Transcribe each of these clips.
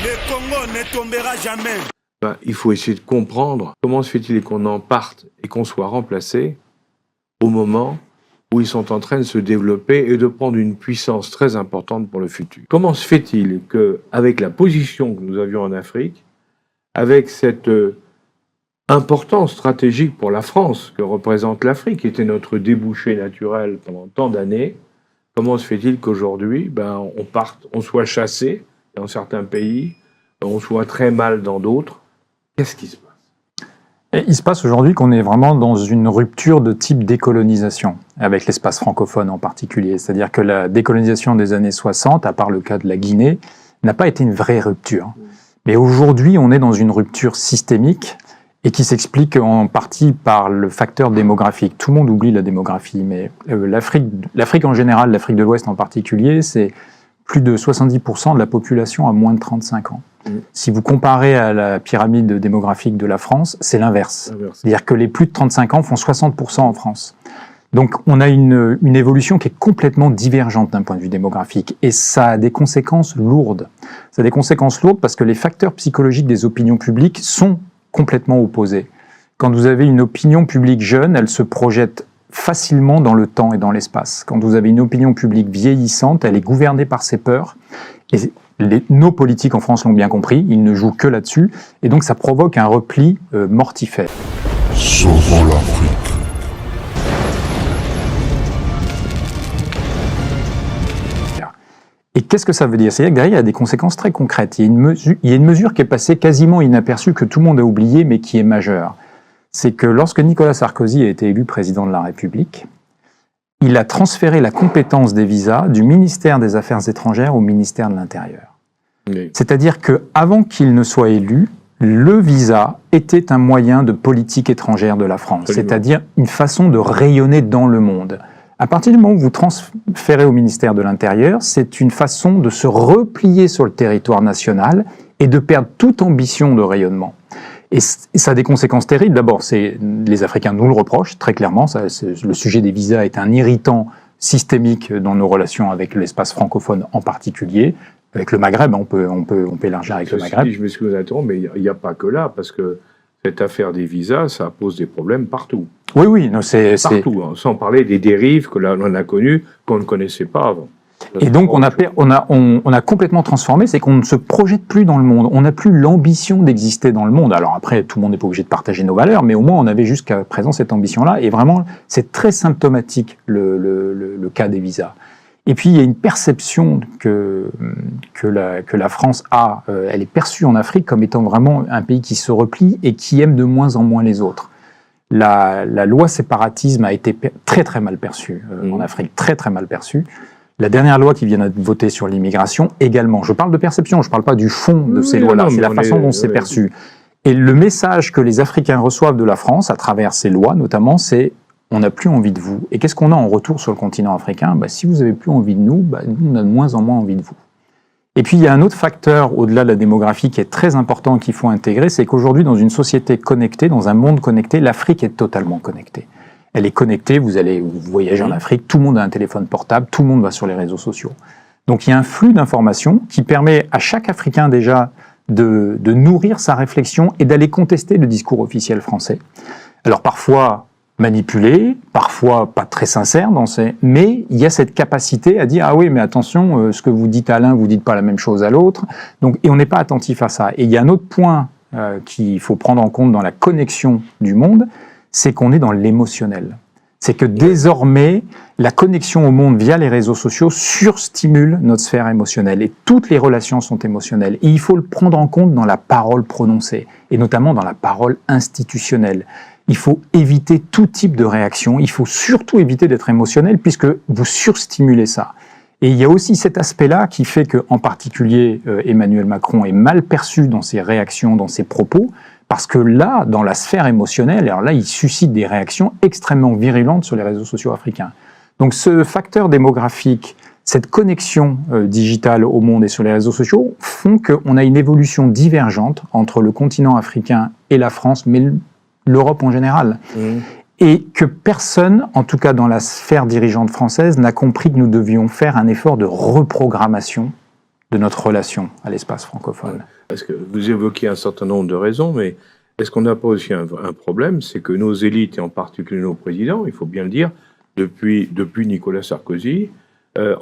Le Congo ne tombera jamais. Il faut essayer de comprendre comment se fait-il qu'on en parte et qu'on soit remplacé au moment où ils sont en train de se développer et de prendre une puissance très importante pour le futur. Comment se fait-il qu'avec la position que nous avions en Afrique, avec cette importance stratégique pour la France que représente l'Afrique, qui était notre débouché naturel pendant tant d'années, comment se fait-il qu'aujourd'hui, on soit chassé dans certains pays, on soit très mal dans d'autres? Qu'est-ce qui se passe? Et il se passe aujourd'hui qu'on est vraiment dans une rupture de type décolonisation, avec l'espace francophone en particulier. C'est-à-dire que la décolonisation des années 60, à part le cas de la Guinée, n'a pas été une vraie rupture. Mais aujourd'hui, on est dans une rupture systémique et qui s'explique en partie par le facteur démographique. Tout le monde oublie la démographie, mais l'Afrique en général, l'Afrique de l'Ouest en particulier, c'est plus de 70% de la population à moins de 35 ans. Si vous comparez à la pyramide démographique de la France, c'est l'inverse. C'est-à-dire que les plus de 35 ans font 60% en France. Donc on a une évolution qui est complètement divergente d'un point de vue démographique. Et ça a des conséquences lourdes. Ça a des conséquences lourdes parce que les facteurs psychologiques des opinions publiques sont complètement opposés. Quand vous avez une opinion publique jeune, elle se projette facilement dans le temps et dans l'espace. Quand vous avez une opinion publique vieillissante, elle est gouvernée par ses peurs. Et nos politiques en France l'ont bien compris, ils ne jouent que là-dessus, et donc ça provoque un repli mortifère. Sauvons l'Afrique. Et qu'est-ce que ça veut dire? C'est-à-dire que derrière, il y a des conséquences très concrètes. Il y a une mesure qui est passée quasiment inaperçue, que tout le monde a oubliée, mais qui est majeure. C'est que lorsque Nicolas Sarkozy a été élu président de la République, il a transféré la compétence des visas du ministère des Affaires étrangères au ministère de l'Intérieur. Oui. C'est-à-dire qu'avant qu'il ne soit élu, le visa était un moyen de politique étrangère de la France, c'est-à-dire une façon de rayonner dans le monde. À partir du moment où vous transférez au ministère de l'Intérieur, c'est une façon de se replier sur le territoire national et de perdre toute ambition de rayonnement. Et ça a des conséquences terribles. D'abord, les Africains nous le reprochent, très clairement. Le sujet des visas est un irritant systémique dans nos relations avec l'espace francophone en particulier. Avec le Maghreb, on peut élargir avec le Maghreb. Je m'excuse d'interrompre, mais il n'y a pas que là, parce que cette affaire des visas, ça pose des problèmes partout. Oui, non, c'est partout, hein, sans parler des dérives que l'on a connues, qu'on ne connaissait pas avant. Et donc on a complètement transformé, c'est qu'on ne se projette plus dans le monde, on n'a plus l'ambition d'exister dans le monde. Alors après, tout le monde n'est pas obligé de partager nos valeurs, mais au moins on avait jusqu'à présent cette ambition-là, et vraiment c'est très symptomatique le cas des visas. Et puis il y a une perception que la France a, elle est perçue en Afrique comme étant vraiment un pays qui se replie et qui aime de moins en moins les autres. La loi séparatisme a été très très mal perçue en Afrique, très très mal perçue. La dernière loi qui vient d'être votée sur l'immigration, également. Je parle de perception, je ne parle pas du fond de ces lois-là, c'est la façon dont c'est perçu. Et le message que les Africains reçoivent de la France, à travers ces lois notamment, c'est « on n'a plus envie de vous ». Et qu'est-ce qu'on a en retour sur le continent africain? Si vous n'avez plus envie de nous, nous, on a de moins en moins envie de vous. Et puis il y a un autre facteur, au-delà de la démographie, qui est très important qu'il faut intégrer, c'est qu'aujourd'hui, dans une société connectée, dans un monde connecté, l'Afrique est totalement connectée. Elle est connectée, vous voyagez en Afrique, tout le monde a un téléphone portable, tout le monde va sur les réseaux sociaux. Donc il y a un flux d'informations qui permet à chaque Africain déjà de nourrir sa réflexion et d'aller contester le discours officiel français. Alors parfois manipulé, parfois pas très sincère, mais il y a cette capacité à dire « Ah oui, mais attention, ce que vous dites à l'un, vous dites pas la même chose à l'autre ». Et on n'est pas attentif à ça. Et il y a un autre point qu'il faut prendre en compte dans la connexion du monde, c'est qu'on est dans l'émotionnel. C'est que désormais, la connexion au monde via les réseaux sociaux surstimule notre sphère émotionnelle. Et toutes les relations sont émotionnelles. Et il faut le prendre en compte dans la parole prononcée, et notamment dans la parole institutionnelle. Il faut éviter tout type de réaction. Il faut surtout éviter d'être émotionnel, puisque vous surstimulez ça. Et il y a aussi cet aspect-là qui fait qu'en particulier, Emmanuel Macron est mal perçu dans ses réactions, dans ses propos, parce que là, dans la sphère émotionnelle, alors là, il suscite des réactions extrêmement virulentes sur les réseaux sociaux africains. Donc ce facteur démographique, cette connexion digitale au monde et sur les réseaux sociaux font qu'on a une évolution divergente entre le continent africain et la France, mais l'Europe en général. Et que personne, en tout cas dans la sphère dirigeante française, n'a compris que nous devions faire un effort de reprogrammation de notre relation à l'espace francophone? Parce que vous évoquez un certain nombre de raisons, mais est-ce qu'on n'a pas aussi un problème? C'est que nos élites, et en particulier nos présidents, il faut bien le dire, depuis Nicolas Sarkozy,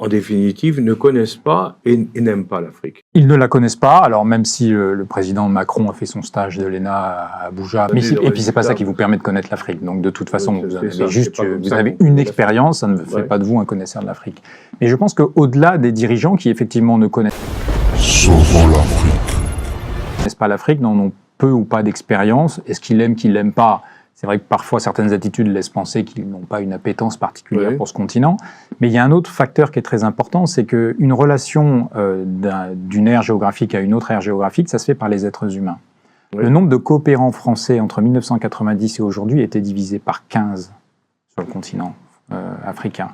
en définitive, ne connaissent pas et n'aiment pas l'Afrique. Ils ne la connaissent pas, alors même si le président Macron a fait son stage de l'ENA à Abuja, et puis c'est pas ça qui vous permet de connaître l'Afrique. Donc de toute façon, vous avez une expérience, ça ne fait pas de vous un connaisseur de l'Afrique. Mais je pense qu'au-delà des dirigeants qui effectivement ne connaissent pas l'Afrique, n'en ont peu ou pas d'expérience, est-ce qu'ils l'aiment, qu'ils l'aiment pas? C'est vrai que parfois certaines attitudes laissent penser qu'ils n'ont pas une appétence particulière pour ce continent. Mais il y a un autre facteur qui est très important, c'est qu'une relation d'une aire géographique à une autre aire géographique, ça se fait par les êtres humains. Le nombre de coopérants français entre 1990 et aujourd'hui était divisé par 15 sur le continent africain.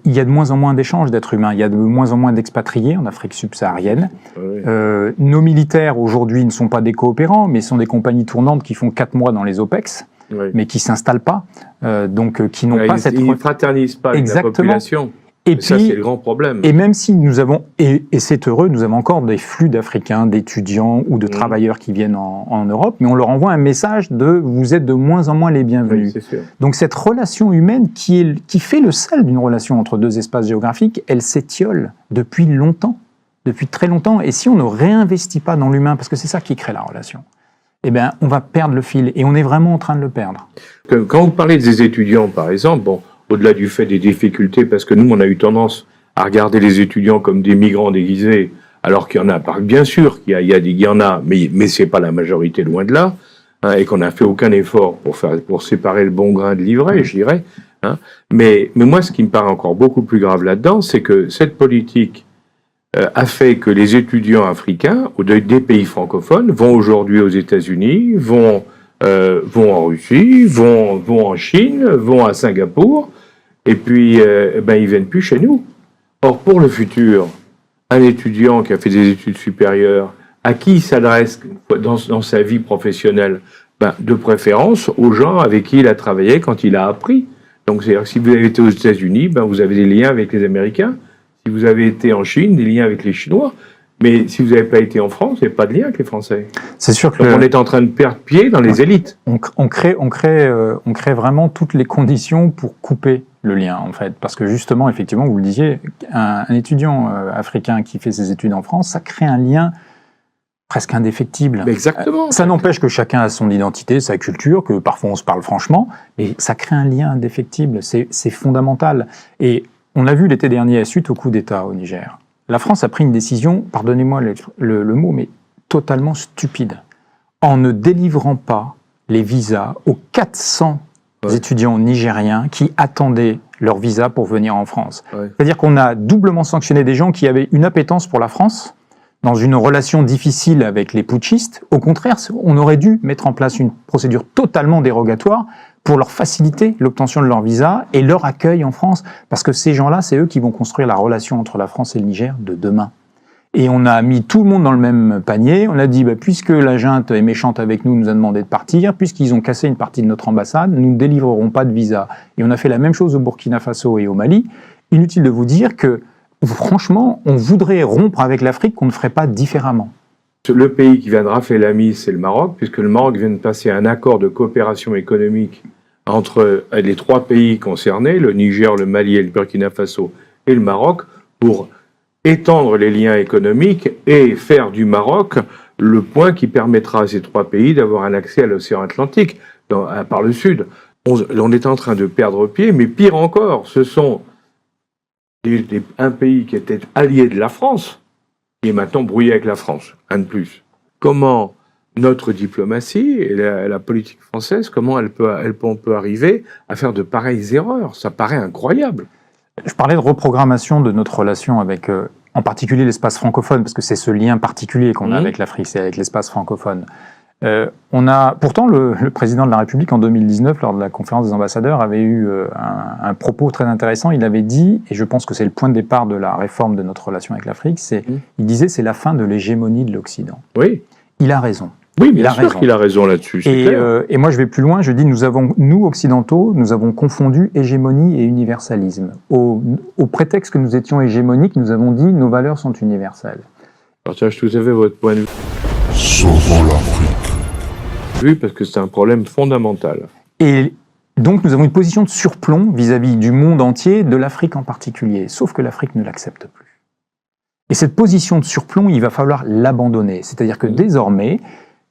Il y a de moins en moins d'échanges d'êtres humains, il y a de moins en moins d'expatriés en Afrique subsaharienne. Nos militaires aujourd'hui ne sont pas des coopérants, mais sont des compagnies tournantes qui font 4 mois dans les OPEX, mais qui ne s'installent pas, donc qui n'ont pas cette... Ils ne fraternisent pas avec la population. Et puis, ça, c'est le grand problème. Et même si nous avons, et c'est heureux, nous avons encore des flux d'Africains, d'étudiants ou de travailleurs qui viennent en Europe, mais on leur envoie un message de « vous êtes de moins en moins les bienvenus ». Donc cette relation humaine qui fait le sel d'une relation entre deux espaces géographiques, elle s'étiole depuis longtemps, depuis très longtemps. Et si on ne réinvestit pas dans l'humain, parce que c'est ça qui crée la relation, eh bien, on va perdre le fil, et on est vraiment en train de le perdre. Quand vous parlez des étudiants, par exemple, bon, au-delà du fait des difficultés, parce que nous, on a eu tendance à regarder les étudiants comme des migrants déguisés, alors qu'il y en a, bien sûr, il y en a, mais c'est pas la majorité, loin de là, hein, et qu'on n'a fait aucun effort pour séparer le bon grain de l'ivraie, je dirais. Hein. Mais moi, ce qui me paraît encore beaucoup plus grave là-dedans, c'est que cette politique a fait que les étudiants africains des pays francophones vont aujourd'hui aux États-Unis, vont en Russie, vont en Chine, vont à Singapour, et puis ils viennent plus chez nous. Or, pour le futur, un étudiant qui a fait des études supérieures, à qui il s'adresse dans sa vie professionnelle? De préférence aux gens avec qui il a travaillé quand il a appris. Donc, c'est-à-dire que si vous avez été aux États-Unis, vous avez des liens avec les Américains. Si vous avez été en Chine, des liens avec les Chinois. Mais si vous n'avez pas été en France, il n'y a pas de lien avec les Français. C'est sûr que... Donc on est en train de perdre pied dans les élites. On crée vraiment toutes les conditions pour couper le lien, en fait. Parce que justement, effectivement, vous le disiez, un étudiant africain qui fait ses études en France, ça crée un lien presque indéfectible. Mais exactement. Ça n'empêche que chacun a son identité, sa culture, que parfois on se parle franchement, mais ça crée un lien indéfectible. C'est fondamental. Et on a vu l'été dernier, suite au coup d'État au Niger, la France a pris une décision, pardonnez-moi le mot, mais totalement stupide, en ne délivrant pas les visas aux 400 étudiants nigériens qui attendaient leur visa pour venir en France. C'est-à-dire qu'on a doublement sanctionné des gens qui avaient une appétence pour la France, dans une relation difficile avec les putschistes. Au contraire, on aurait dû mettre en place une procédure totalement dérogatoire pour leur faciliter l'obtention de leur visa et leur accueil en France. Parce que ces gens-là, c'est eux qui vont construire la relation entre la France et le Niger de demain. Et on a mis tout le monde dans le même panier. On a dit, puisque la junte est méchante avec nous, nous a demandé de partir, puisqu'ils ont cassé une partie de notre ambassade, nous ne délivrerons pas de visa. Et on a fait la même chose au Burkina Faso et au Mali. Inutile de vous dire que, franchement, on voudrait rompre avec l'Afrique qu'on ne ferait pas différemment. Le pays qui vient de rafler la mise, c'est le Maroc, puisque le Maroc vient de passer un accord de coopération économique entre les 3 pays concernés, le Niger, le Mali et le Burkina Faso et le Maroc, pour étendre les liens économiques et faire du Maroc le point qui permettra à ces 3 pays d'avoir un accès à l'océan Atlantique, par le sud. On est en train de perdre pied, mais pire encore, ce sont un pays qui était allié de la France, qui est maintenant brouillé avec la France, un de plus. Comment notre diplomatie et la politique française, comment on peut arriver à faire de pareilles erreurs? Ça paraît incroyable. Je parlais de reprogrammation de notre relation avec, en particulier l'espace francophone, parce que c'est ce lien particulier qu'on a avec l'Afrique, c'est avec l'espace francophone. Pourtant, le président de la République, en 2019, lors de la conférence des ambassadeurs, avait eu un propos très intéressant. Il avait dit, et je pense que c'est le point de départ de la réforme de notre relation avec l'Afrique, il disait c'est la fin de l'hégémonie de l'Occident. Oui. Il a raison. Oui, Il bien a sûr raison. qu'il a raison là-dessus. c'est clair. Et moi, je vais plus loin. Je dis, nous occidentaux, nous avons confondu hégémonie et universalisme. Au prétexte que nous étions hégémoniques, nous avons dit nos valeurs sont universelles. Je partage tout à fait votre point de Sauvons l'Afrique. vue parce que c'est un problème fondamental. Et donc, nous avons une position de surplomb vis-à-vis du monde entier, de l'Afrique en particulier. Sauf que l'Afrique ne l'accepte plus. Et cette position de surplomb, il va falloir l'abandonner. C'est-à-dire que désormais,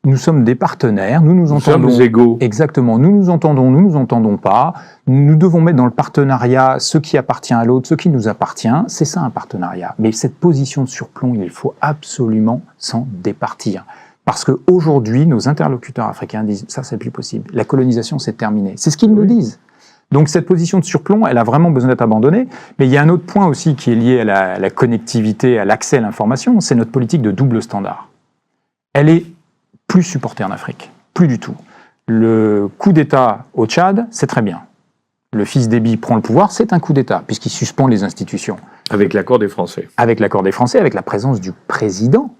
nous sommes des partenaires, nous entendons. Nous sommes égaux. Exactement, nous nous entendons pas. Nous devons mettre dans le partenariat ce qui appartient à l'autre, ce qui nous appartient. C'est ça un partenariat. Mais cette position de surplomb, il faut absolument s'en départir. Parce qu'aujourd'hui, nos interlocuteurs africains disent ça, c'est plus possible. La colonisation, c'est terminé. C'est ce qu'ils nous disent. Donc cette position de surplomb, elle a vraiment besoin d'être abandonnée. Mais il y a un autre point aussi qui est lié à la connectivité, à l'accès à l'information, c'est notre politique de double standard. Elle est plus supportée en Afrique, plus du tout. Le coup d'État au Tchad, c'est très bien. Le fils d'Éby prend le pouvoir, c'est un coup d'État, puisqu'il suspend les institutions. Avec l'accord des Français. Avec l'accord des Français, avec la présence du président.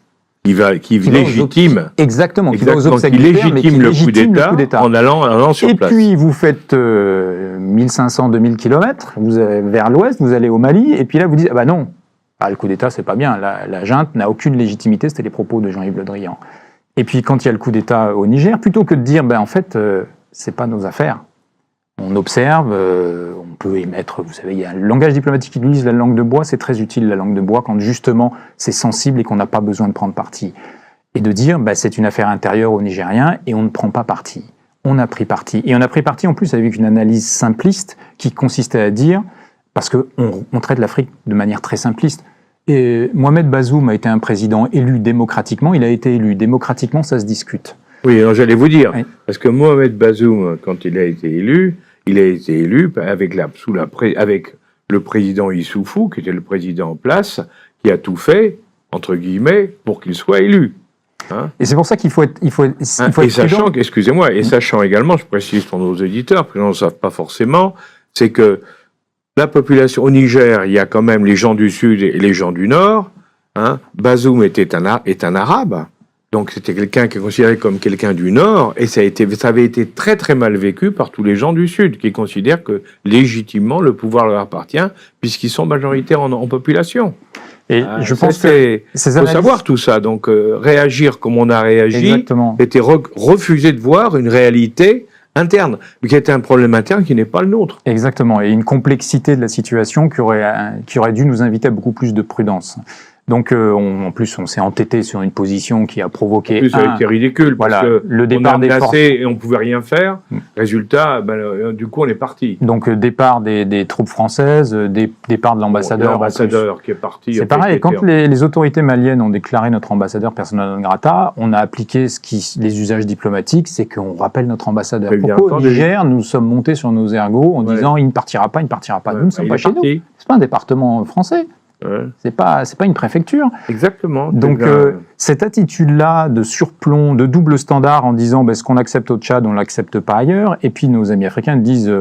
Qui légitime. Exactement, qui va aux Exactement, obsèques qui du père, mais qui légitime le légitime le coup d'État. en allant sur Et place. puis, vous faites 1500-2000 km vers l'ouest, vous allez au Mali, et puis là, vous dites, ah bah non, le coup d'État, c'est pas bien, la junte n'a aucune légitimité, c'était les propos de Jean-Yves Le Drian. Et puis, quand il y a le coup d'État au Niger, plutôt que de dire, en fait, c'est pas nos affaires, on observe, on peut émettre, vous savez, il y a un langage diplomatique qui utilise la langue de bois, c'est très utile la langue de bois quand justement c'est sensible et qu'on n'a pas besoin de prendre parti. Et de dire, c'est une affaire intérieure aux Nigériens et on ne prend pas parti. On a pris parti. Et on a pris parti en plus avec une analyse simpliste qui consistait à dire, parce qu'on traite l'Afrique de manière très simpliste, et Mohamed Bazoum a été un président élu démocratiquement, il a été élu démocratiquement, ça se discute. Oui, alors j'allais vous dire, Oui. parce que Mohamed Bazoum, quand il a été élu avec avec le président Issoufou, qui était le président en place, qui a tout fait, entre guillemets, pour qu'il soit élu. Hein. Et c'est pour ça qu'il faut être, Et sachant, excusez-moi, et sachant également, je précise pour nos auditeurs, parce qu'ils ne le savent pas forcément, c'est que la population au Niger, il y a quand même les gens du Sud et les gens du Nord. Hein. Bazoum est un Arabe. Donc c'était quelqu'un qui est considéré comme quelqu'un du Nord, et ça avait été très très mal vécu par tous les gens du Sud, qui considèrent que légitimement le pouvoir leur appartient, puisqu'ils sont majoritaires en population. Et je pense que il faut savoir tout ça. Donc réagir comme on a réagi, exactement. C'était refuser de voir une réalité interne, mais qui était un problème interne qui n'est pas le nôtre. Exactement, et une complexité de la situation qui aurait dû nous inviter à beaucoup plus de prudence. Donc, en plus, on s'est entêté sur une position qui a provoqué. En plus, ça a été ridicule, parce que le départ on a des forces et on pouvait rien faire. Résultat, du coup, on est parti. Donc, départ des troupes françaises, départ de l'ambassadeur. L'ambassadeur qui est parti. C'est pareil, quand les autorités maliennes ont déclaré notre ambassadeur persona non grata, on a appliqué les usages diplomatiques, c'est qu'on rappelle notre ambassadeur. Pourquoi au Niger, nous sommes montés sur nos ergots en disant il ne partira pas, il ne partira pas. Nous ne sommes pas chez nous. C'est pas un département français. Ouais. C'est pas une préfecture. Exactement. Donc cette attitude-là de surplomb, de double standard en disant ce qu'on accepte au Tchad, on l'accepte pas ailleurs, et puis nos amis africains disent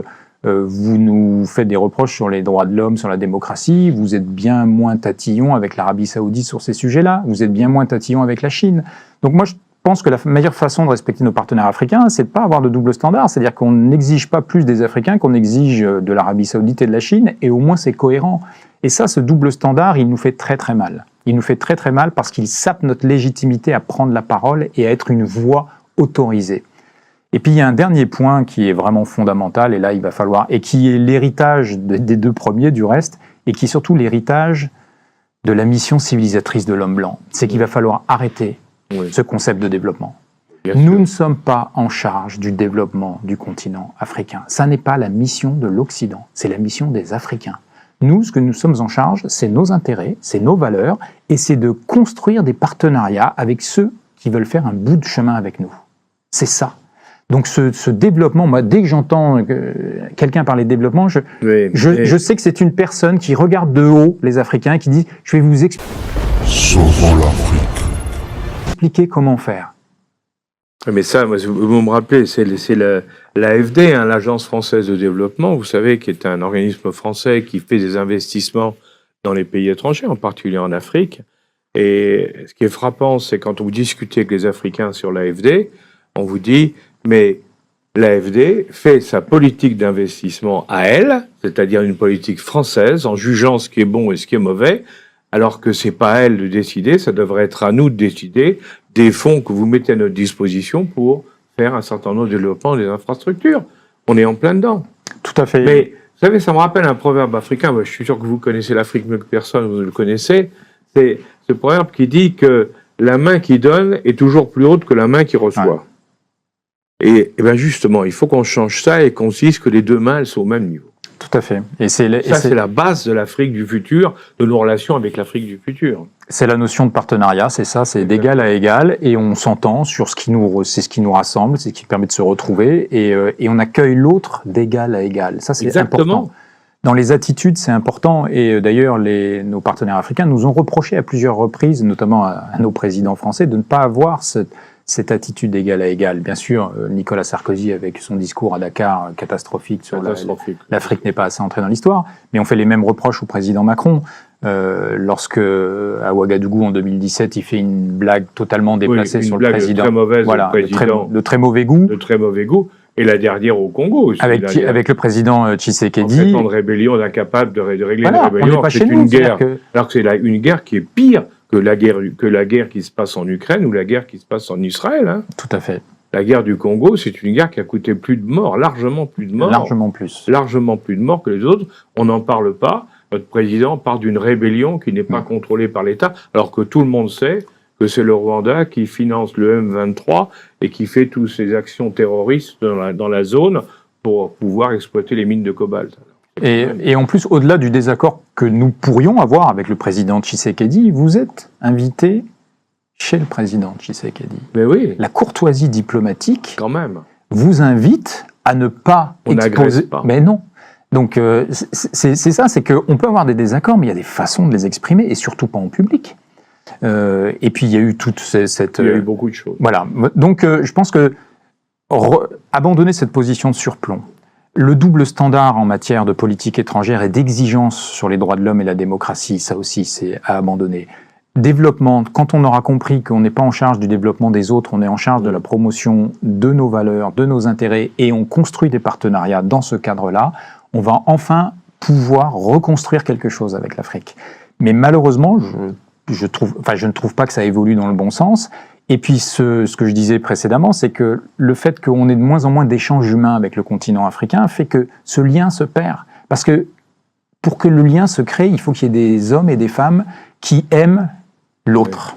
vous nous faites des reproches sur les droits de l'homme, sur la démocratie, vous êtes bien moins tatillon avec l'Arabie Saoudite sur ces sujets-là, vous êtes bien moins tatillon avec la Chine. Donc moi je pense que la meilleure façon de respecter nos partenaires africains, c'est de pas avoir de double standard, c'est-à-dire qu'on n'exige pas plus des Africains qu'on exige de l'Arabie Saoudite et de la Chine, et au moins c'est cohérent. Et ça, ce double standard, il nous fait très très mal. Il nous fait très très mal parce qu'il sape notre légitimité à prendre la parole et à être une voix autorisée. Et puis il y a un dernier point qui est vraiment fondamental, et là il va falloir, et qui est l'héritage des deux premiers du reste, et qui est surtout l'héritage de la mission civilisatrice de l'homme blanc. C'est qu'il va falloir arrêter ce concept de développement. Nous ne sommes pas en charge du développement du continent africain. Ça n'est pas la mission de l'Occident, c'est la mission des Africains. Nous, ce que nous sommes en charge, c'est nos intérêts, c'est nos valeurs, et c'est de construire des partenariats avec ceux qui veulent faire un bout de chemin avec nous. C'est ça. Donc ce développement, moi, dès que j'entends quelqu'un parler de développement, je sais que c'est une personne qui regarde de haut les Africains et qui dit « je vais vous Sauvons l'Afrique. expliquer comment faire ». Mais ça, vous me rappelez, c'est l'AFD, l'Agence française de développement, vous savez, qui est un organisme français qui fait des investissements dans les pays étrangers, en particulier en Afrique. Et ce qui est frappant, c'est quand vous discutez avec les Africains sur l'AFD, on vous dit, mais l'AFD fait sa politique d'investissement à elle, c'est-à-dire une politique française, en jugeant ce qui est bon et ce qui est mauvais, alors que c'est pas à elle de décider, ça devrait être à nous de décider des fonds que vous mettez à notre disposition pour faire un certain nombre de développements des infrastructures. On est en plein dedans. Tout à fait. Mais, vous savez, ça me rappelle un proverbe africain, moi, je suis sûr que vous connaissez l'Afrique mieux que personne, vous le connaissez, c'est ce proverbe qui dit que la main qui donne est toujours plus haute que la main qui reçoit. Ouais. Et bien justement, il faut qu'on change ça et qu'on se dise que les deux mains, elles sont au même niveau. Tout à fait. Et c'est la base de l'Afrique du futur, de nos relations avec l'Afrique du futur. C'est la notion de partenariat, c'est ça, c'est d'égal à égal, et on s'entend sur ce qui nous rassemble, c'est ce qui permet de se retrouver, et on accueille l'autre d'égal à égal. Ça, c'est important. Dans les attitudes, c'est important, et d'ailleurs, nos partenaires africains nous ont reproché à plusieurs reprises, notamment à nos présidents français, de ne pas avoir cette attitude d'égal à égal. Bien sûr, Nicolas Sarkozy, avec son discours à Dakar catastrophique sur l'Afrique n'est pas assez entrée dans l'histoire, mais on fait les mêmes reproches au président Macron. Lorsque, à Ouagadougou, en 2017, il fait une blague totalement déplacée sur le président. Très mauvaise, voilà, de très mauvais goût. De très mauvais goût. Et la dernière au Congo aussi. Avec le président Tshisekedi. En 7 ans de rébellion, on est incapable de régler voilà, une rébellion. C'est une guerre. Alors que c'est une guerre qui est pire que la guerre qui se passe en Ukraine ou la guerre qui se passe en Israël. Hein. Tout à fait. La guerre du Congo, c'est une guerre qui a coûté plus de morts, largement plus de morts. Largement plus. Largement plus de morts que les autres. On n'en parle pas. Notre président parle d'une rébellion qui n'est pas contrôlée par l'État, alors que tout le monde sait que c'est le Rwanda qui finance le M23 et qui fait toutes ces actions terroristes dans la zone pour pouvoir exploiter les mines de cobalt. Et en plus, au-delà du désaccord que nous pourrions avoir avec le président Tshisekedi, vous êtes invité chez le président Tshisekedi. Mais oui. La courtoisie diplomatique quand même vous invite à ne pas exposer. Pas. Mais non. Donc c'est ça, c'est qu'on peut avoir des désaccords, mais il y a des façons de les exprimer, et surtout pas en public. Et puis il y a eu toute cette... Il y a eu beaucoup de choses. Voilà. Donc je pense que abandonner cette position de surplomb, le double standard en matière de politique étrangère et d'exigence sur les droits de l'homme et la démocratie, ça aussi c'est à abandonner. Développement, quand on aura compris qu'on n'est pas en charge du développement des autres, on est en charge de la promotion de nos valeurs, de nos intérêts, et on construit des partenariats dans ce cadre-là, on va enfin pouvoir reconstruire quelque chose avec l'Afrique. Mais malheureusement, je ne trouve pas que ça évolue dans le bon sens. Et puis, ce que je disais précédemment, c'est que le fait qu'on ait de moins en moins d'échanges humains avec le continent africain fait que ce lien se perd. Parce que pour que le lien se crée, il faut qu'il y ait des hommes et des femmes qui aiment l'autre.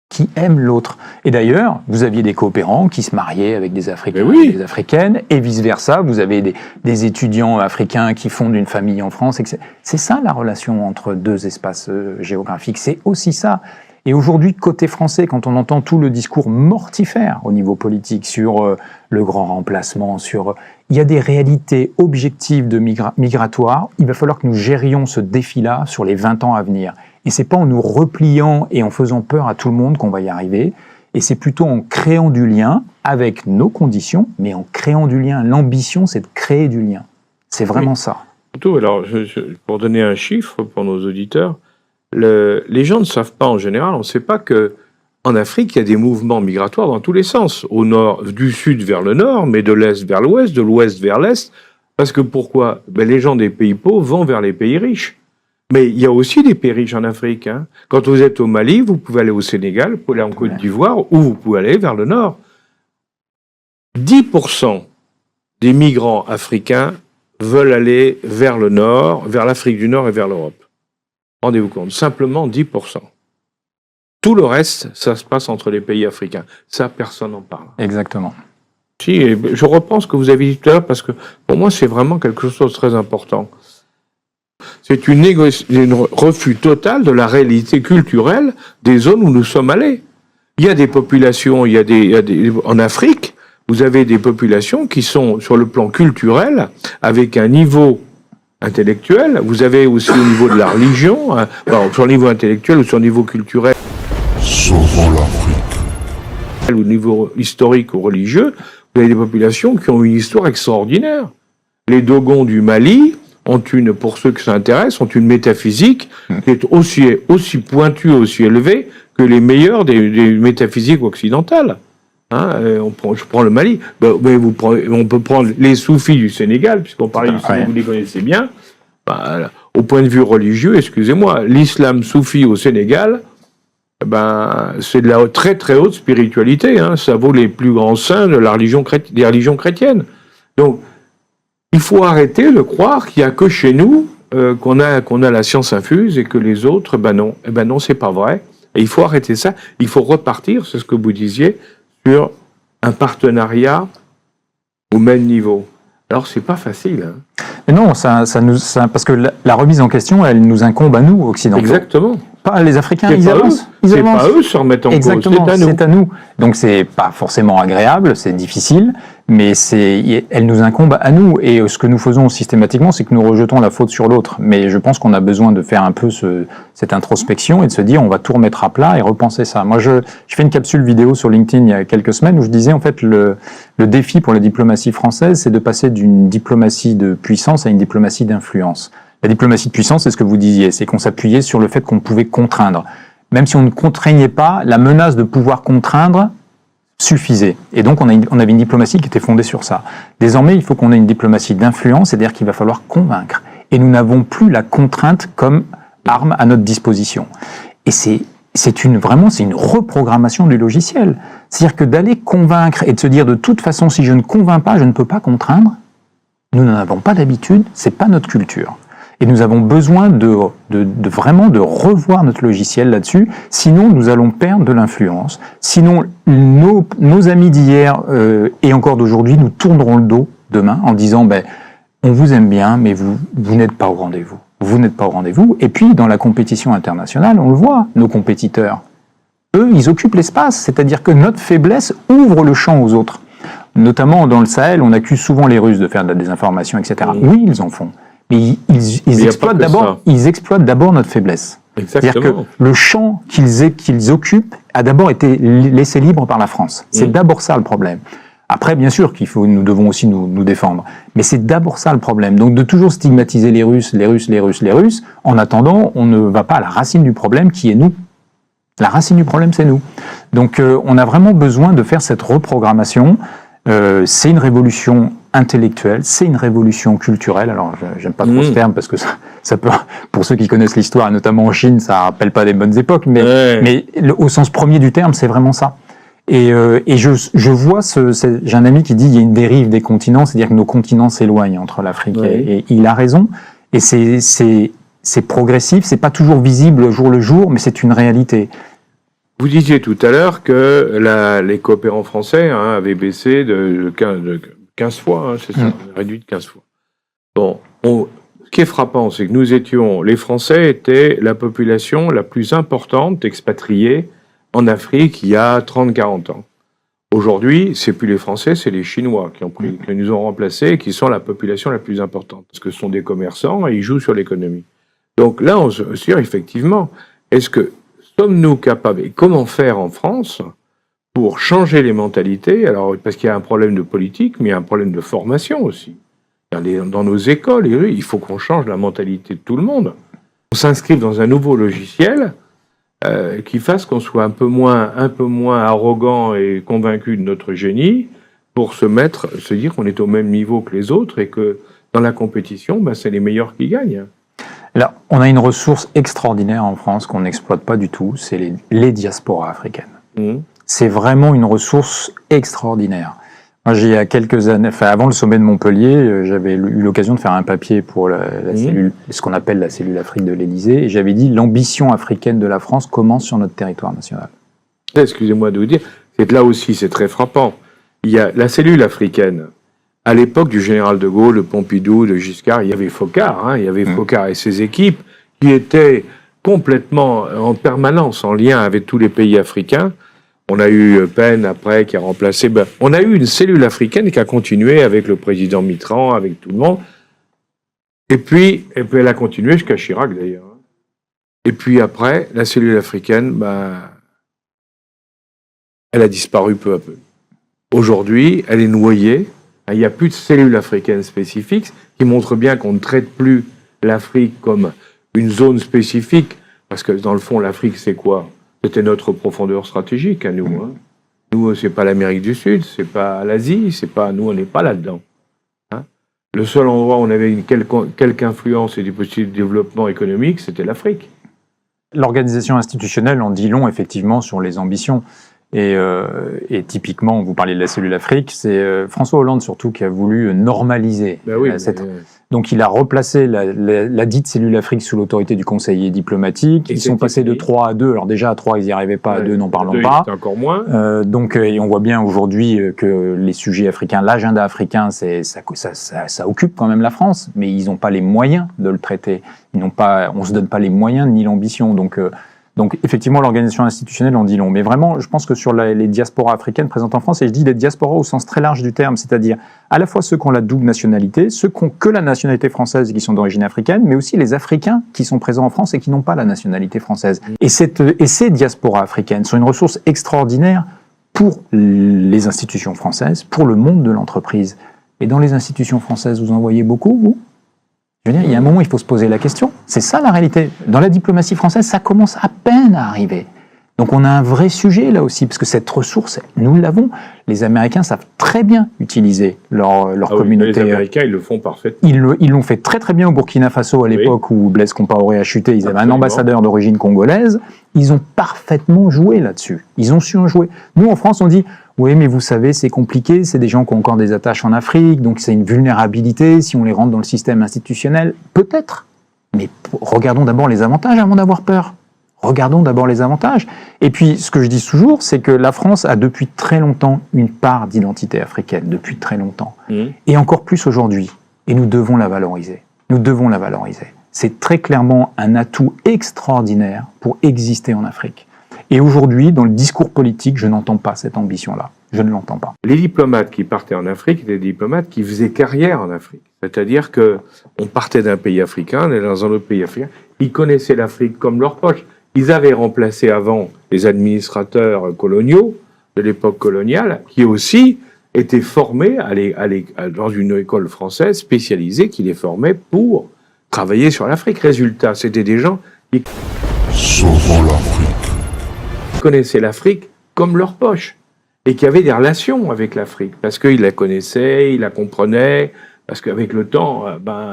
Qui aiment l'autre. Et d'ailleurs, vous aviez des coopérants qui se mariaient avec des Africains et des Africaines, et vice-versa. Vous avez des étudiants africains qui fondent une famille en France. C'est ça la relation entre deux espaces géographiques. C'est aussi ça. Et aujourd'hui, côté français, quand on entend tout le discours mortifère au niveau politique sur le grand remplacement, il y a des réalités objectives de migratoires. Il va falloir que nous gérions ce défi-là sur les 20 ans à venir. Et c'est pas en nous repliant et en faisant peur à tout le monde qu'on va y arriver. Et c'est plutôt en créant du lien avec nos conditions, mais en créant du lien. L'ambition, c'est de créer du lien. C'est vraiment ça. Surtout, alors, pour donner un chiffre pour nos auditeurs, les gens ne savent pas en général, on ne sait pas que en Afrique, il y a des mouvements migratoires dans tous les sens. Au nord, du sud vers le nord, mais de l'est vers l'ouest, de l'ouest vers l'est. Parce que pourquoi ? Les gens des pays pauvres vont vers les pays riches. Mais il y a aussi des pays riches en Afrique. Hein. Quand vous êtes au Mali, vous pouvez aller au Sénégal, vous pouvez aller en Côte d'Ivoire, ou vous pouvez aller vers le nord. 10% des migrants africains veulent aller vers le nord, vers l'Afrique du Nord et vers l'Europe. Rendez-vous compte, simplement 10%. Tout le reste, ça se passe entre les pays africains. Ça, personne n'en parle. Exactement. Si, et je reprends ce que vous avez dit tout à l'heure, parce que pour moi, c'est vraiment quelque chose de très important. C'est un refus total de la réalité culturelle des zones où nous sommes allés. Il y a des populations, en Afrique, vous avez des populations qui sont, sur le plan culturel, avec un niveau intellectuel. Vous avez aussi au niveau de la religion, sur le niveau intellectuel ou sur le niveau culturel. Sauvons l'Afrique. Au niveau historique ou religieux, vous avez des populations qui ont une histoire extraordinaire. Les Dogons du Mali pour ceux qui s'intéressent, ont une métaphysique qui est aussi pointue, aussi élevée que les meilleures des métaphysiques occidentales. Hein, je prends le Mali, mais on peut prendre les soufis du Sénégal, puisqu'on parlait du Sénégal, vous les connaissez bien. Au point de vue religieux, excusez-moi, l'islam soufi au Sénégal, c'est de la très très haute spiritualité. Hein, ça vaut les plus grands saints de la des religions chrétiennes. Donc, il faut arrêter de croire qu'il n'y a que chez nous qu'on a la science infuse et que les autres, non. Non, c'est pas vrai. Et il faut arrêter ça. Il faut repartir, c'est ce que vous disiez, sur un partenariat au même niveau. Alors, c'est pas facile. Hein. Mais non, parce que la remise en question, elle nous incombe à nous, occidentaux. Exactement. Pas les Africains, ils avancent. C'est pas eux qui se remettent en cause, c'est à nous. Donc c'est pas forcément agréable, c'est difficile, mais elle nous incombe à nous. Et ce que nous faisons systématiquement, c'est que nous rejetons la faute sur l'autre. Mais je pense qu'on a besoin de faire un peu cette introspection et de se dire, on va tout remettre à plat et repenser ça. Moi, je fais une capsule vidéo sur LinkedIn il y a quelques semaines où je disais, en fait, le défi pour la diplomatie française, c'est de passer d'une diplomatie de puissance à une diplomatie d'influence. La diplomatie de puissance, c'est ce que vous disiez, c'est qu'on s'appuyait sur le fait qu'on pouvait contraindre. Même si on ne contraignait pas, la menace de pouvoir contraindre suffisait. Et donc, on avait une diplomatie qui était fondée sur ça. Désormais, il faut qu'on ait une diplomatie d'influence, c'est-à-dire qu'il va falloir convaincre. Et nous n'avons plus la contrainte comme arme à notre disposition. Et c'est une reprogrammation du logiciel. C'est-à-dire que d'aller convaincre et de se dire de toute façon, si je ne convainc pas, je ne peux pas contraindre, nous n'en avons pas d'habitude, c'est pas notre culture. Et nous avons besoin vraiment de revoir notre logiciel là-dessus, sinon nous allons perdre de l'influence. Sinon, nos amis d'hier et encore d'aujourd'hui nous tourneront le dos demain en disant on vous aime bien, mais vous n'êtes pas au rendez-vous. Vous n'êtes pas au rendez-vous. Et puis, dans la compétition internationale, on le voit, nos compétiteurs, eux, ils occupent l'espace, c'est-à-dire que notre faiblesse ouvre le champ aux autres. Notamment dans le Sahel, on accuse souvent les Russes de faire de la désinformation, etc. Oui, ils en font. Mais ils exploitent d'abord notre faiblesse. Exactement. C'est-à-dire que le champ qu'ils occupent a d'abord été laissé libre par la France. C'est d'abord ça le problème. Après, bien sûr nous devons aussi nous défendre. Mais c'est d'abord ça le problème. Donc de toujours stigmatiser les Russes, en attendant, on ne va pas à la racine du problème qui est nous. La racine du problème, c'est nous. Donc on a vraiment besoin de faire cette reprogrammation. C'est une révolution intellectuelle, c'est une révolution culturelle. Alors, j'aime pas trop ce terme parce que ça peut, pour ceux qui connaissent l'histoire, notamment en Chine, ça rappelle pas des bonnes époques, mais au sens premier du terme, c'est vraiment ça. Et je vois j'ai un ami qui dit il y a une dérive des continents, c'est-à-dire que nos continents s'éloignent entre l'Afrique et il a raison. Et c'est progressif, c'est pas toujours visible jour le jour, mais c'est une réalité. Vous disiez tout à l'heure que les coopérants français avaient baissé de 15 fois, c'est ça, réduit de 15 fois. Bon, ce qui est frappant, c'est que les Français étaient la population la plus importante expatriée en Afrique il y a 30-40 ans. Aujourd'hui, c'est plus les Français, c'est les Chinois qui nous ont remplacés et qui sont la population la plus importante. Parce que ce sont des commerçants et ils jouent sur l'économie. Donc là, on se dit effectivement, sommes-nous capables, et comment faire en France pour changer les mentalités? Alors, parce qu'il y a un problème de politique, mais il y a un problème de formation aussi. Dans nos écoles, il faut qu'on change la mentalité de tout le monde. On s'inscrive dans un nouveau logiciel qui fasse qu'on soit un peu moins arrogant et convaincu de notre génie pour se dire qu'on est au même niveau que les autres et que dans la compétition, c'est les meilleurs qui gagnent. Alors, on a une ressource extraordinaire en France qu'on n'exploite pas du tout, c'est les diasporas africaines. C'est vraiment une ressource extraordinaire. Moi, il y a quelques années, avant le sommet de Montpellier, j'avais eu l'occasion de faire un papier pour la cellule, ce qu'on appelle la cellule Afrique de l'Élysée, et j'avais dit l'ambition africaine de la France commence sur notre territoire national. Excusez-moi de vous dire, là aussi c'est très frappant. Il y a la cellule africaine. À l'époque du général de Gaulle, de Pompidou, de Giscard, il y avait Foccart, Foccart et ses équipes qui étaient complètement en permanence en lien avec tous les pays africains. On a eu Penn après qui a remplacé. On a eu une cellule africaine qui a continué avec le président Mitterrand, avec tout le monde. Et puis elle a continué jusqu'à Chirac d'ailleurs. Et puis après, la cellule africaine, elle a disparu peu à peu. Aujourd'hui, elle est noyée Il n'y a plus de cellules africaines spécifiques, qui montre bien qu'on ne traite plus l'Afrique comme une zone spécifique, parce que dans le fond, l'Afrique, c'est quoi? C'était notre profondeur stratégique à nous. Hein. Nous, c'est pas l'Amérique du Sud, c'est pas l'Asie, c'est pas nous, on n'est pas là-dedans. Hein. Le seul endroit où on avait quelque influence et des possibilités de développement économique, c'était l'Afrique. L'organisation institutionnelle en dit long, effectivement, sur les ambitions. Et typiquement, vous parlez de la cellule Afrique, c'est François Hollande surtout qui a voulu normaliser cette... Donc il a replacé la dite cellule Afrique sous l'autorité du conseiller diplomatique. Ils sont passés de 3 à 2. Alors déjà à 3, ils n'y arrivaient pas, à 2, n'en parlons pas. Encore moins. Et on voit bien aujourd'hui que les sujets africains, l'agenda africain, ça occupe quand même la France, mais ils n'ont pas les moyens de le traiter. On ne se donne pas les moyens ni l'ambition. Donc effectivement, l'organisation institutionnelle en dit long. Mais vraiment, je pense que sur les diasporas africaines présentes en France, et je dis les diasporas au sens très large du terme, c'est-à-dire à la fois ceux qui ont la double nationalité, ceux qui ont que la nationalité française et qui sont d'origine africaine, mais aussi les Africains qui sont présents en France et qui n'ont pas la nationalité française. Et ces diasporas africaines sont une ressource extraordinaire pour les institutions françaises, pour le monde de l'entreprise. Et dans les institutions françaises, vous en voyez beaucoup, vous ? Je veux dire, il y a un moment où il faut se poser la question. C'est ça la réalité. Dans la diplomatie française, ça commence à peine à arriver. Donc on a un vrai sujet là aussi, parce que cette ressource, nous l'avons. Les Américains savent très bien utiliser leur communauté. Les Américains, ils le font parfaitement. Ils l'ont fait très très bien au Burkina Faso à l'époque où Blaise Compaoré a chuté. Ils avaient un ambassadeur d'origine congolaise. Ils ont parfaitement joué là-dessus. Ils ont su en jouer. Nous, en France, on dit... Oui, mais vous savez, c'est compliqué, c'est des gens qui ont encore des attaches en Afrique, donc c'est une vulnérabilité si on les rentre dans le système institutionnel. Peut-être, mais regardons d'abord les avantages avant d'avoir peur. Regardons d'abord les avantages. Et puis, ce que je dis toujours, c'est que la France a depuis très longtemps une part d'identité africaine, depuis très longtemps. Et encore plus aujourd'hui. Et nous devons la valoriser. Nous devons la valoriser. C'est très clairement un atout extraordinaire pour exister en Afrique. Et aujourd'hui, dans le discours politique, je n'entends pas cette ambition-là. Je ne l'entends pas. Les diplomates qui partaient en Afrique étaient des diplomates qui faisaient carrière en Afrique. C'est-à-dire qu'on partait d'un pays africain, on allait dans un autre pays africain. Ils connaissaient l'Afrique comme leur poche. Ils avaient remplacé avant les administrateurs coloniaux de l'époque coloniale, qui aussi étaient formés dans une école française spécialisée qui les formait pour travailler sur l'Afrique. Résultat, c'était des gens qui Sauvons l'Afrique. connaissaient l'Afrique comme leur poche et qui avaient des relations avec l'Afrique parce qu'ils la connaissaient, ils la comprenaient, parce qu'avec le temps,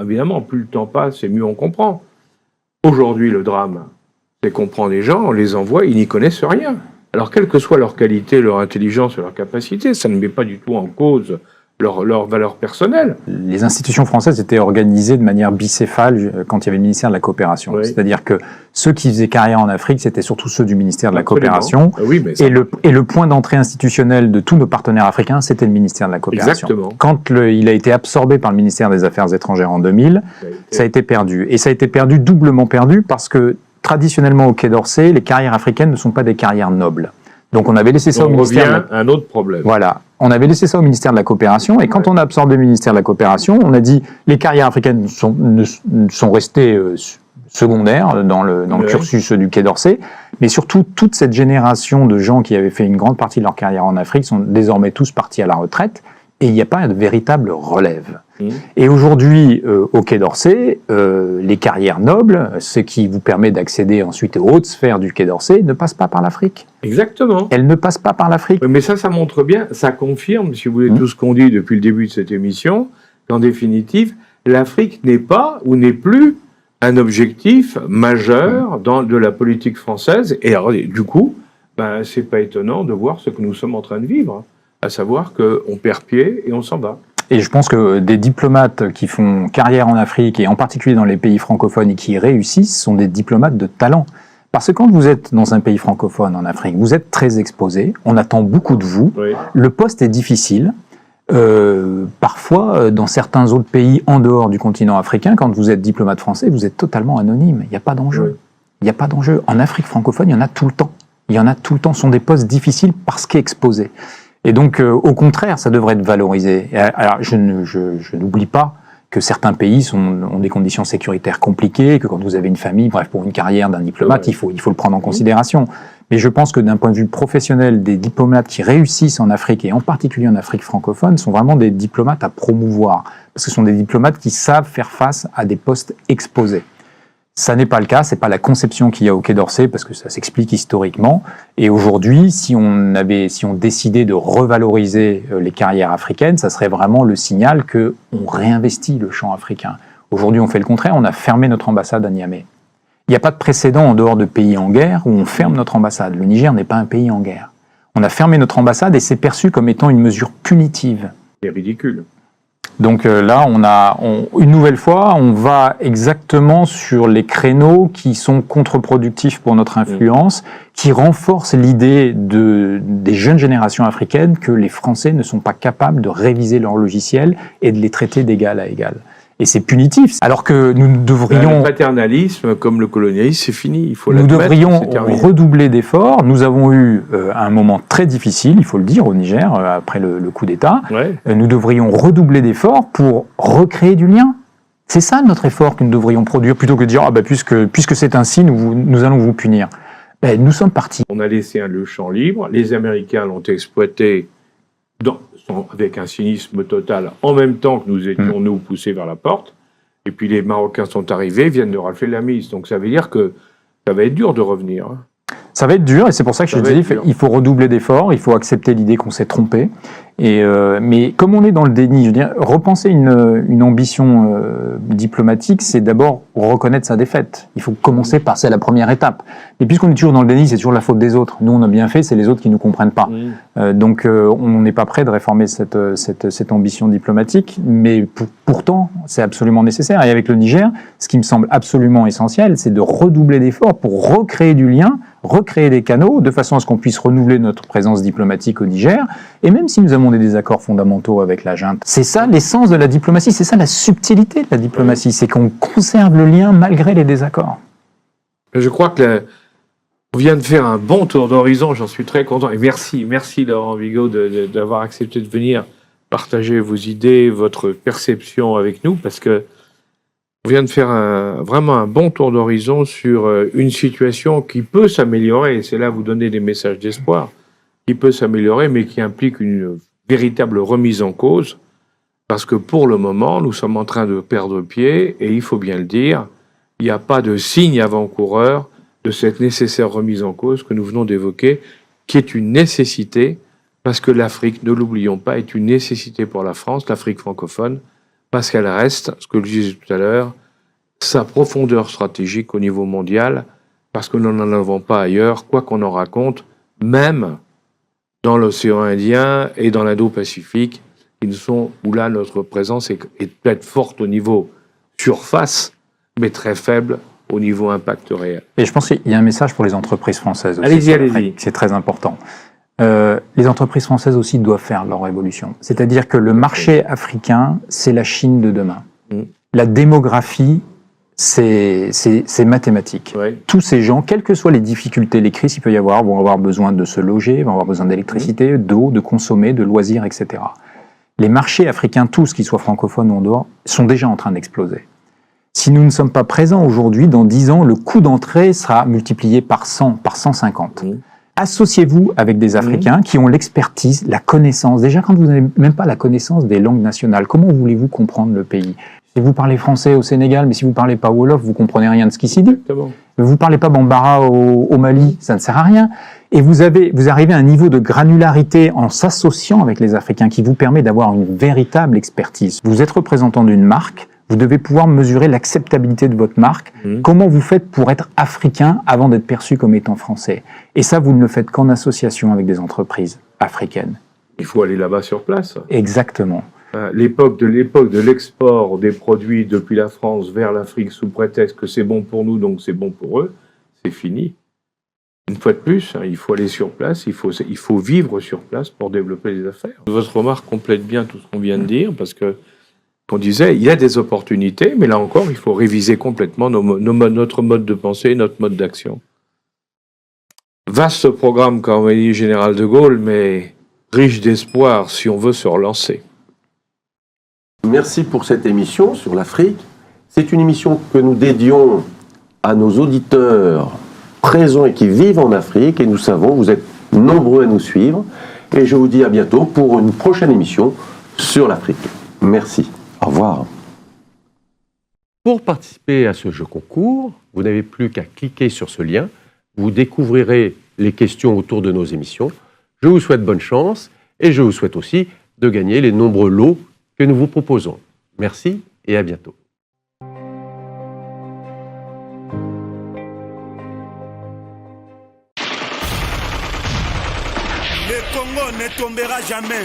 évidemment, plus le temps passe et mieux on comprend. Aujourd'hui, le drame, c'est qu'on prend des gens, on les envoie, ils n'y connaissent rien. Alors, quelle que soit leur qualité, leur intelligence, leur capacité, ça ne met pas du tout en cause leur valeur personnelle. Les institutions françaises étaient organisées de manière bicéphale quand il y avait le ministère de la Coopération. Oui. C'est-à-dire que ceux qui faisaient carrière en Afrique, c'était surtout ceux du ministère de la Coopération. Oui, mais et le point d'entrée institutionnel de tous nos partenaires africains, c'était le ministère de la Coopération. Exactement. Quand il a été absorbé par le ministère des Affaires étrangères en 2000, ça a été perdu. Et ça a été perdu, doublement perdu, parce que traditionnellement au Quai d'Orsay, les carrières africaines ne sont pas des carrières nobles. Donc on avait laissé ça au ministère. On revient à un autre problème. Voilà. On avait laissé ça au ministère de la Coopération, et quand on a absorbé le ministère de la Coopération, on a dit les carrières africaines sont restées secondaires dans le cursus du Quai d'Orsay, mais surtout toute cette génération de gens qui avaient fait une grande partie de leur carrière en Afrique sont désormais tous partis à la retraite, et il n'y a pas de véritable relève. Et aujourd'hui, au Quai d'Orsay, les carrières nobles, ce qui vous permet d'accéder ensuite aux hautes sphères du Quai d'Orsay, ne passent pas par l'Afrique. Exactement. Elles ne passent pas par l'Afrique. Mais ça montre bien, ça confirme, si vous voulez, tout ce qu'on dit depuis le début de cette émission, qu'en définitive, l'Afrique n'est pas ou n'est plus un objectif majeur de la politique française. Et alors, du coup, c'est pas étonnant de voir ce que nous sommes en train de vivre, à savoir qu'on perd pied et on s'en va. Et je pense que des diplomates qui font carrière en Afrique, et en particulier dans les pays francophones, et qui réussissent, sont des diplomates de talent. Parce que quand vous êtes dans un pays francophone en Afrique, vous êtes très exposé, on attend beaucoup de vous, oui. Le poste est difficile. Parfois, dans certains autres pays en dehors du continent africain, quand vous êtes diplomate français, vous êtes totalement anonyme. Il n'y a pas d'enjeu. Oui. Il n'y a pas d'enjeu. En Afrique francophone, il y en a tout le temps. Il y en a tout le temps. Ce sont des postes difficiles parce qu'exposés. Et donc, au contraire, ça devrait être valorisé. Alors, je n'oublie pas que certains pays ont des conditions sécuritaires compliquées, que quand vous avez une famille, bref, pour une carrière d'un diplomate, il faut le prendre en considération. Mais je pense que d'un point de vue professionnel, des diplomates qui réussissent en Afrique, et en particulier en Afrique francophone, sont vraiment des diplomates à promouvoir. Parce que ce sont des diplomates qui savent faire face à des postes exposés. Ça n'est pas le cas, c'est pas la conception qu'il y a au Quai d'Orsay, parce que ça s'explique historiquement. Et aujourd'hui, si on décidait de revaloriser les carrières africaines, ça serait vraiment le signal que on réinvestit le champ africain. Aujourd'hui, on fait le contraire, on a fermé notre ambassade à Niamey. Il n'y a pas de précédent en dehors de pays en guerre où on ferme notre ambassade. Le Niger n'est pas un pays en guerre. On a fermé notre ambassade et c'est perçu comme étant une mesure punitive. C'est ridicule. Donc là, une nouvelle fois, on va exactement sur les créneaux qui sont contre-productifs pour notre influence, qui renforcent l'idée des jeunes générations africaines que les Français ne sont pas capables de réviser leurs logiciels et de les traiter d'égal à égal. Et c'est punitif, alors que nous devrions... Le paternalisme, comme le colonialisme, c'est fini. Il faut nous l'admettre, devrions c'est terminé. redoubler d'efforts. Nous avons eu un moment très difficile, il faut le dire, au Niger, après le coup d'État. Ouais. Nous devrions redoubler d'efforts pour recréer du lien. C'est ça notre effort que nous devrions produire, plutôt que de dire puisque c'est ainsi, nous allons vous punir. Nous sommes partis. On a laissé le champ libre. Les Américains l'ont exploité avec un cynisme total, en même temps que nous étions, nous, poussés vers la porte. Et puis les Marocains sont arrivés, viennent de rafler la mise. Donc ça veut dire que ça va être dur de revenir. Ça va être dur, et c'est pour ça que je dis il faut redoubler d'efforts, il faut accepter l'idée qu'on s'est trompé. Mais comme on est dans le déni, je veux dire, repenser une ambition diplomatique, c'est d'abord reconnaître sa défaite. Il faut commencer par, c'est la première étape. Et puisqu'on est toujours dans le déni, c'est toujours la faute des autres. Nous, on a bien fait, c'est les autres qui nous comprennent pas. Donc, on n'est pas prêt de réformer cette ambition diplomatique, mais pourtant, c'est absolument nécessaire. Et avec le Niger, ce qui me semble absolument essentiel, c'est de redoubler d'efforts pour recréer du lien, recréer des canaux, de façon à ce qu'on puisse renouveler notre présence diplomatique au Niger. Et même si nous avons des désaccords fondamentaux avec la junte, c'est ça l'essence de la diplomatie, c'est ça la subtilité de la diplomatie, c'est qu'on conserve le lien malgré les désaccords. Je crois que on vient de faire un bon tour d'horizon, j'en suis très content. Et merci Laurent Vigo d'avoir accepté de venir partager vos idées, votre perception avec nous, parce que on vient de faire vraiment un bon tour d'horizon sur une situation qui peut s'améliorer, et c'est là vous donner des messages d'espoir, qui peut s'améliorer, mais qui implique une véritable remise en cause, parce que pour le moment, nous sommes en train de perdre pied, et il faut bien le dire, il n'y a pas de signe avant-coureur de cette nécessaire remise en cause que nous venons d'évoquer, qui est une nécessité, parce que l'Afrique, ne l'oublions pas, est une nécessité pour la France, l'Afrique francophone, parce qu'elle reste, ce que je disais tout à l'heure, sa profondeur stratégique au niveau mondial, parce que nous n'en avons pas ailleurs, quoi qu'on en raconte, même dans l'océan Indien et dans l'Indo-Pacifique, où là notre présence est peut-être forte au niveau surface, mais très faible au niveau impact réel. Et je pense qu'il y a un message pour les entreprises françaises aussi. Allez-y. C'est très important. Les entreprises françaises aussi doivent faire leur évolution. C'est-à-dire que le marché africain, c'est la Chine de demain. La démographie, c'est mathématique. Ouais. Tous ces gens, quelles que soient les difficultés, les crises qu'il peut y avoir, vont avoir besoin de se loger, vont avoir besoin d'électricité, d'eau, de consommer, de loisirs, etc. Les marchés africains, tous, qu'ils soient francophones ou en dehors, sont déjà en train d'exploser. Si nous ne sommes pas présents aujourd'hui, dans 10 ans, le coût d'entrée sera multiplié par 100, par 150. Associez-vous avec des Africains qui ont l'expertise, la connaissance. Déjà, quand vous n'avez même pas la connaissance des langues nationales, comment voulez-vous comprendre le pays? Si vous parlez français au Sénégal, mais si vous ne parlez pas Wolof, vous ne comprenez rien de ce qui s'y dit. Exactement. Vous ne parlez pas Bambara au Mali, ça ne sert à rien. Et vous arrivez à un niveau de granularité en s'associant avec les Africains qui vous permet d'avoir une véritable expertise. Vous êtes représentant d'une marque, vous devez pouvoir mesurer l'acceptabilité de votre marque. Comment vous faites pour être africain avant d'être perçu comme étant français? Et ça, vous ne le faites qu'en association avec des entreprises africaines. Il faut aller là-bas sur place. Exactement. L'époque de l'export des produits depuis la France vers l'Afrique sous prétexte que c'est bon pour nous, donc c'est bon pour eux, c'est fini. Une fois de plus, il faut aller sur place, il faut vivre sur place pour développer les affaires. Votre remarque complète bien tout ce qu'on vient de dire, parce que on disait, il y a des opportunités, mais là encore, il faut réviser complètement notre mode de pensée, notre mode d'action. Vaste programme, comme a dit le général de Gaulle, mais riche d'espoir si on veut se relancer. Merci pour cette émission sur l'Afrique. C'est une émission que nous dédions à nos auditeurs présents et qui vivent en Afrique. Et nous savons, vous êtes nombreux à nous suivre. Et je vous dis à bientôt pour une prochaine émission sur l'Afrique. Merci. Au revoir. Pour participer à ce jeu concours, vous n'avez plus qu'à cliquer sur ce lien. Vous découvrirez les questions autour de nos émissions. Je vous souhaite bonne chance et je vous souhaite aussi de gagner les nombreux lots que nous vous proposons. Merci et à bientôt. Le Congo ne tombera jamais.